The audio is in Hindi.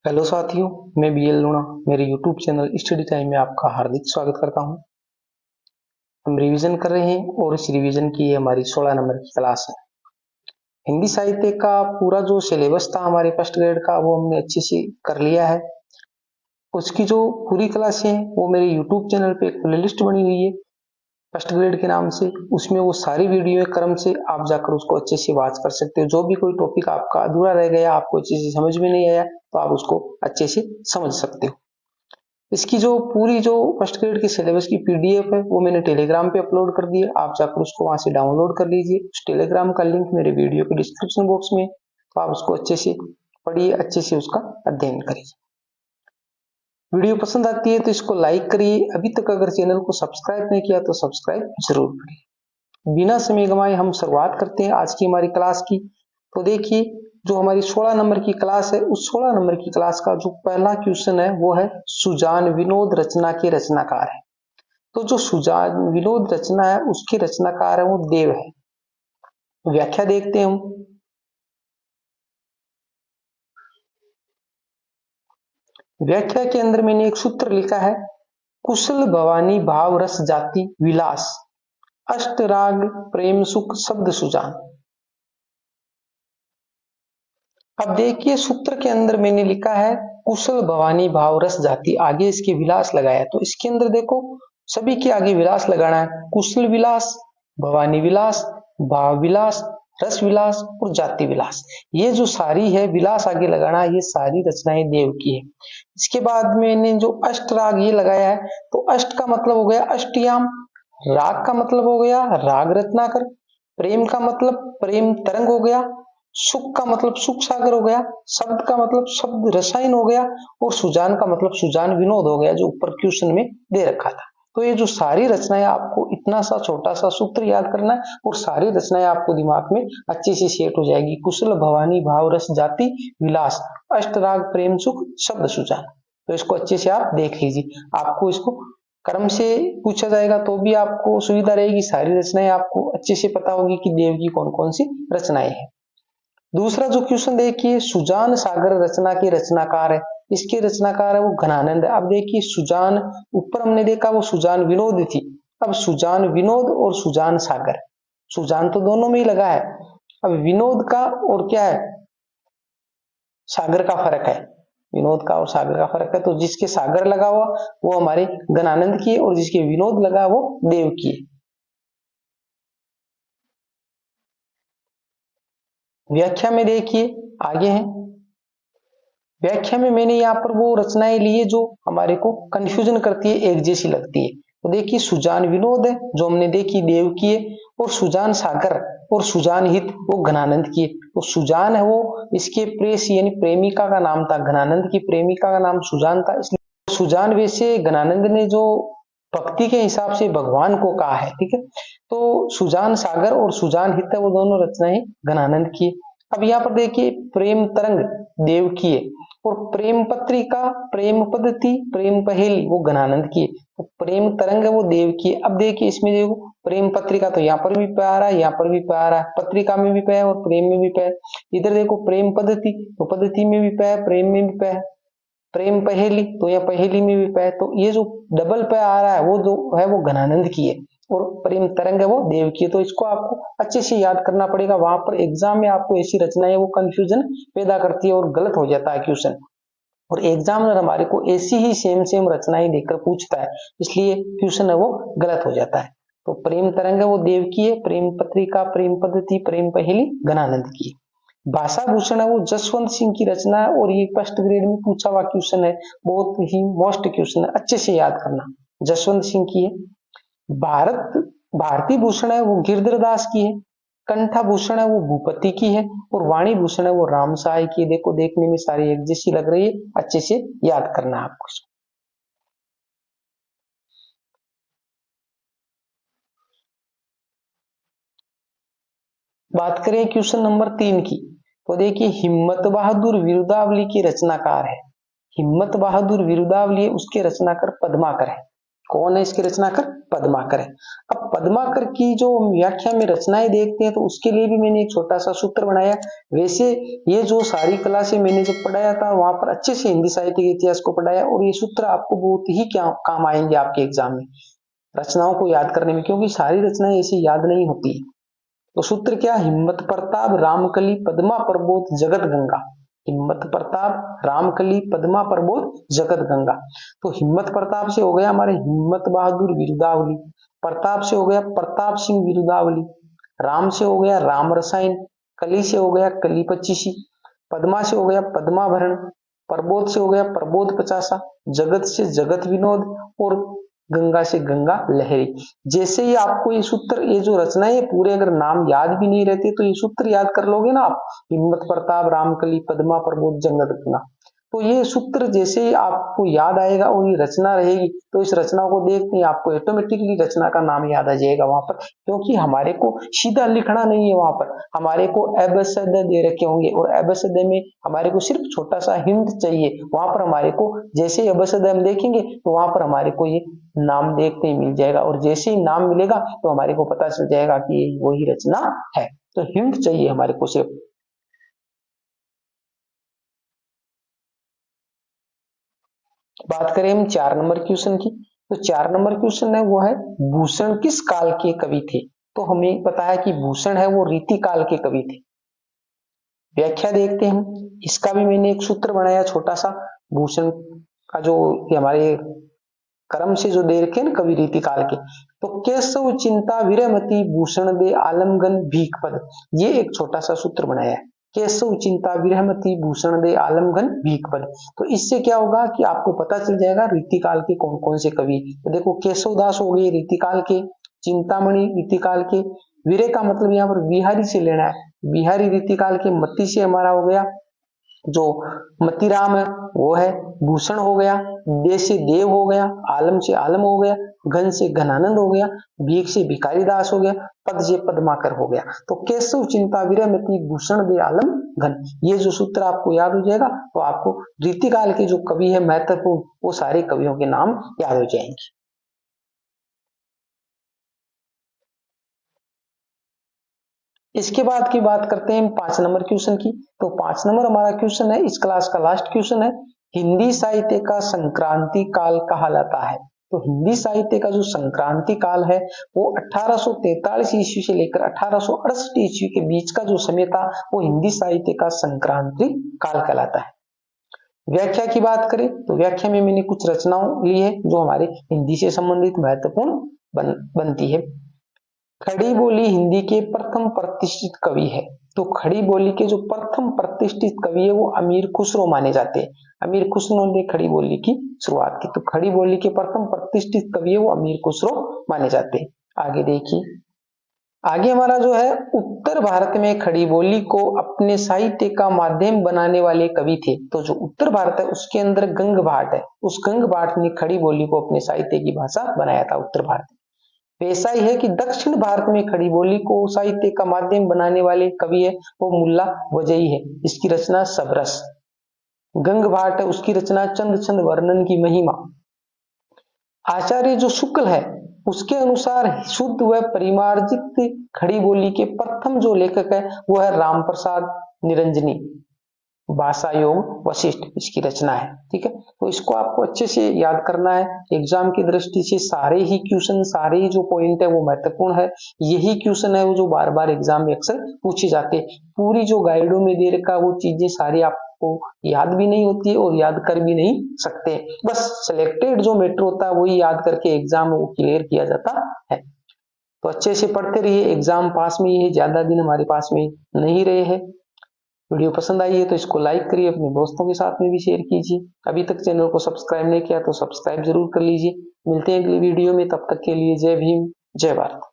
हेलो साथियों, मैं बीएल लूणा मेरे यूट्यूब चैनल स्टडी टाइम में आपका हार्दिक स्वागत करता हूं। हम रिवीजन कर रहे हैं और इस रिवीजन की हमारी 16 नंबर की क्लास है। हिंदी साहित्य का पूरा जो सिलेबस था हमारे फर्स्ट ग्रेड का वो हमने अच्छे से कर लिया है। उसकी जो पूरी क्लास है वो मेरे यूट्यूब चैनल पे एक प्लेलिस्ट बनी हुई है फर्स्ट ग्रेड के नाम से। उसमें वो सारी वीडियो क्रम से आप जाकर उसको अच्छे से वॉच कर सकते हो। जो भी कोई टॉपिक आपका अधूरा रह गया, आपको अच्छे से समझ में नहीं आया, तो आप उसको अच्छे से समझ सकते हो। इसकी जो पूरी जो फर्स्ट ग्रेड के सिलेबस की पीडीएफ है वो मैंने टेलीग्राम पे अपलोड कर दी है। आप जाकर उसको वहां से डाउनलोड कर लीजिए। उस टेलीग्राम का लिंक मेरे वीडियो के डिस्क्रिप्शन बॉक्स में, तो आप उसको अच्छे से पढ़िए, अच्छे से उसका अध्ययन करिए। वीडियो पसंद आती है तो इसको लाइक करिए। अभी तक अगर चैनल को सब्सक्राइब नहीं किया तो सब्सक्राइब जरूर करिए। बिना समय गंवाए हम शुरुआत करते हैं आज की हमारी क्लास की। तो देखिए, जो हमारी 16 नंबर की क्लास है उस 16 नंबर की क्लास का जो पहला क्वेश्चन है वो है सुजान विनोद रचना के रचनाकार है। तो जो सुजान विनोद रचना है उसके रचनाकार है वो देव है। व्याख्या देखते हैं हम। व्याख्या के अंदर मैंने एक सूत्र लिखा है, कुशल भवानी भाव रस जाति विलास अष्टराग प्रेम सुख शब्द सुजान। अब देखिए, सूत्र के अंदर मैंने लिखा है कुशल भवानी भाव रस जाति, आगे इसके विलास लगाया। तो इसके अंदर देखो, सभी के आगे विलास लगाना है। कुशल विलास, भवानी विलास, भाव विलास, रस विलास और जाति विलास। ये जो सारी है विलास आगे लगाना, ये सारी रचनाएं देव की है। इसके बाद मैंने जो अष्टराग ये लगाया है, तो अष्ट का मतलब हो गया अष्टयाम, राग का मतलब हो गया राग रत्नाकर, प्रेम का मतलब प्रेम तरंग हो गया, सुख का मतलब सुख सागर हो गया, शब्द का मतलब शब्द रसायन हो गया, और सुजान का मतलब सुजान विनोद हो गया, जो ऊपर क्वेश्चन में दे रखा था। तो ये जो सारी रचनाएं, आपको इतना सा छोटा सा सूत्र याद करना है और सारी रचनाएं आपको दिमाग में अच्छे से सेट हो जाएगी। कुशल भवानी भाव रस जाति विलास अष्टराग प्रेम सुख शब्द सुजान। तो इसको अच्छे से आप देख लीजिए। आपको इसको क्रम से पूछा जाएगा तो भी आपको सुविधा रहेगी। सारी रचनाएं आपको अच्छे से पता होगी कि देव की कौन कौन सी रचनाएं हैं। दूसरा जो क्वेश्चन देखिए, सुजान सागर रचना के रचनाकार है। इसके रचनाकार है वो घनानंद है। अब देखिए, सुजान ऊपर हमने देखा वो सुजान विनोद थी। अब सुजान विनोद और सुजान सागर, सुजान तो दोनों में ही लगा है। अब विनोद का और क्या है, सागर का फर्क है। विनोद का और सागर का फर्क है। तो जिसके सागर लगा हुआ वो हमारे घनानंद की है और जिसके विनोद लगा वो देव की है। व्याख्या में देखिए आगे है। व्याख्या में मैंने यहाँ पर वो रचनाएं ली है जो हमारे को कंफ्यूजन करती है, एक जैसी लगती है। तो देखिए, सुजान विनोद है जो हमने देखी देव की है, और सुजान सागर और सुजान हित वो घनानंद की है। तो सुजान है वो इसके प्रेस यानी प्रेमिका का नाम था, घनानंद की प्रेमिका का नाम सुजान था, इसलिए सुजान वैसे घनानंद ने जो भक्ति के हिसाब से भगवान को कहा है, ठीक है। तो सुजान सागर और सुजान हित है वो दोनों रचनाएं घनानंद की है। अब यहाँ पर देखिए, प्रेम तरंग देव की है और प्रेम पत्रिका प्रेम पद्धति प्रेम पहेली वो घनानंद की है। तो प्रेम तरंग है वो देव की है। अब देखिए, इसमें देखो प्रेम पत्रिका तो यहाँ पर भी पे आ रहा है, यहाँ पर भी पे आ रहा है, पत्रिका में भी पे है और प्रेम में भी पे है। इधर देखो प्रेम पद्धति, तो पद्धति में भी पे है, प्रेम में भी पे है। प्रेम पहेली तो यहाँ पहेली में भी पे है। तो ये जो डबल पे आ रहा है वो जो है वो घनानंद की है और प्रेम तरंग है वो देव की है। तो इसको आपको अच्छे से याद करना पड़ेगा। वहां पर एग्जाम में आपको ऐसी रचनाएं वो कंफ्यूजन पैदा करती है और गलत हो जाता है क्वेश्चन। और एग्जामिनर हमारे को ऐसी ही सेम सेम रचनाएं देकर पूछता है, इसलिए क्वेश्चन है वो गलत हो जाता है। तो प्रेम तरंग है वो देव की है, प्रेम पत्रिका प्रेम पद्धति प्रेम पहेली घनानंद की है। भाषा भूषण है वो जसवंत सिंह की रचना है और ये फर्स्ट ग्रेड में पूछा हुआ क्वेश्चन है, बहुत ही मोस्ट क्वेश्चन है, अच्छे से याद करना। जसवंत सिंह की है। भारत भारती भूषण है वो गिरधर दास की है। कंठा भूषण है वो भूपति की है और वाणी भूषण है वो राम सहाय की है। देखो, देखने में सारी एक जैसी लग रही है, अच्छे से याद करना है आपको। बात करें क्वेश्चन नंबर 3 की, तो देखिए, हिम्मत बहादुर विरुदावली की रचनाकार है। हिम्मत बहादुर विरुदावली उसके रचनाकार पद्माकर है। कौन है इसके रचनाकार? पद्माकर है। अब पद्माकर की जो व्याख्या में रचनाएं देखते हैं तो उसके लिए भी मैंने एक छोटा सा सूत्र बनाया। वैसे ये जो सारी कला से मैंने जब पढ़ाया था वहां पर अच्छे से हिंदी साहित्य के इतिहास को पढ़ाया, और ये सूत्र आपको बहुत ही क्या काम आएंगे आपके एग्जाम में रचनाओं को याद करने में, क्योंकि सारी रचनाएं ऐसी याद नहीं होती। तो सूत्र क्या? हिम्मत प्रताप रामकली पद्मा प्रबोध जगत गंगा। हिम्मत प्रताप रामकली पद्मा प्रबोध जगत गंगा। तो हिम्मत प्रताप से हो गया हमारे हिम्मत बहादुर बिरुदावली, प्रताप से हो गया प्रताप सिंह बिरुदावली, राम से हो गया राम रसायन, कली से हो गया कली पच्चीसी, पद्मा से हो गया पद्माभरण, प्रबोध से हो गया प्रबोध पचासा, जगत से जगत विनोद, और गंगा से गंगा लहरी। जैसे ही आपको ये सूत्र, ये जो रचनाएं है पूरे अगर नाम याद भी नहीं रहते तो ये सूत्र याद कर लोगे ना आप, हिम्मत प्रताप रामकली पद्मा प्रबोध जगत गंगा, तो ये सूत्र जैसे ही आपको याद आएगा और ये रचना रहेगी तो इस रचना को देखते ही आपको ऑटोमेटिकली रचना का नाम याद आ जाएगा वहां पर, क्योंकि हमारे को सीधा लिखना नहीं है, वहां पर हमारे को एबसद दे रखे होंगे और एबसद में हमारे को सिर्फ छोटा सा हिंट चाहिए। वहां पर हमारे को जैसे ही एबसद हम देखेंगे तो वहां पर हमारे को ये नाम देखते ही मिल जाएगा, और जैसे ही नाम मिलेगा तो हमारे को पता चल जाएगा कि ये वही रचना है। तो हिंट चाहिए हमारे को सिर्फ। बात करें हम 4 नंबर क्वेश्चन की, तो 4 नंबर क्वेश्चन है वो है भूषण किस काल के कवि थे? तो हमें पता है कि भूषण है वो रीति काल के कवि थे। व्याख्या देखते हैं हम, इसका भी मैंने एक सूत्र बनाया छोटा सा, भूषण का जो हमारे क्रम से जो दे रखे ना कवि रीति काल के, तो केशव चिंता विरमति भूषण दे आलमगन भीख पद, ये एक छोटा सा सूत्र बनाया है, केशव चिंता विरहमति भूषण दे आलमगन भीख पद। तो इससे क्या होगा कि आपको पता चल जाएगा रीतिकाल के कौन कौन से कवि। तो देखो केशव दास हो गए रीतिकाल के, चिंतामणि रीतिकाल के, वीरे का मतलब यहाँ पर बिहारी से लेना है, बिहारी रीतिकाल के, मती से हमारा हो गया जो मतीराम है वो है, भूषण हो गया, दे से देव हो गया, आलम से आलम हो गया, घन से घनानंद हो गया, भीख से भिखारी दास हो गया, पद से पद्माकर हो गया। तो केशव चिंता विरमति भूषण दे आलम घन, ये जो सूत्र आपको याद हो जाएगा तो आपको रीतिकाल के जो कवि है महत्वपूर्ण वो सारे कवियों के नाम याद हो जाएंगे। इसके बाद की बात करते हैं 5 नंबर क्वेश्चन की। तो 5 नंबर हमारा क्वेश्चन है, इस क्लास का लास्ट क्वेश्चन है, हिंदी साहित्य का संक्रांति काल कहलाता है। तो हिंदी साहित्य का जो संक्रांति काल है वो 1843 ईस्वी से लेकर 1868 ईस्वी के बीच का जो समय था वो हिंदी साहित्य का संक्रांति काल कहलाता है। व्याख्या की बात करें तो व्याख्या में मैंने कुछ रचनाओं ली है जो हमारे हिंदी से संबंधित महत्वपूर्ण बनती है। खड़ी बोली हिंदी के प्रथम प्रतिष्ठित कवि है। तो खड़ी बोली के जो प्रथम प्रतिष्ठित कवि है वो अमीर खुसरो माने जाते हैं। अमीर खुसरो ने खड़ी बोली की शुरुआत की, तो खड़ी बोली के प्रथम प्रतिष्ठित कवि है वो अमीर खुसरो माने जाते हैं। आगे देखिए, आगे हमारा जो है उत्तर भारत में खड़ी बोली को अपने साहित्य का माध्यम बनाने वाले कवि थे। तो जो उत्तर भारत है उसके अंदर गंग भाट है, उस गंग भाट ने खड़ी बोली को अपने साहित्य की भाषा बनाया था उत्तर भारत में। ऐसा ही है कि दक्षिण भारत में खड़ी बोली को साहित्य का माध्यम बनाने वाले कवि है वो मुल्ला वजई है, इसकी रचना सबरस। गंग भाट है उसकी रचना चंद चंद वर्णन की महिमा। आचार्य जो शुक्ल है उसके अनुसार शुद्ध व परिमार्जित खड़ी बोली के प्रथम जो लेखक है वो है राम प्रसाद निरंजनी। भाषा योग वशिष्ठ इसकी रचना है। ठीक है, तो इसको आपको अच्छे से याद करना है। एग्जाम की दृष्टि से सारे ही क्वेश्चन, सारे ही जो पॉइंट है वो महत्वपूर्ण है। यही क्वेश्चन है वो जो बार बार एग्जाम में अक्सर पूछे जाते हैं। पूरी जो गाइडों में दे रखा वो चीजें सारी आपको याद भी नहीं होती है और याद कर भी नहीं सकते, बस सिलेक्टेड जो मैटर होता है वही याद करके एग्जाम में वो क्लियर किया जाता है। तो अच्छे से पढ़ते रहिए, एग्जाम पास में ही है, ज्यादा दिन हमारे पास में नहीं रहे हैं। वीडियो पसंद आई है तो इसको लाइक करिए, अपने दोस्तों के साथ में भी शेयर कीजिए। अभी तक चैनल को सब्सक्राइब नहीं किया तो सब्सक्राइब जरूर कर लीजिए। मिलते हैं अगली वीडियो में, तब तक के लिए जय भीम जय भारत।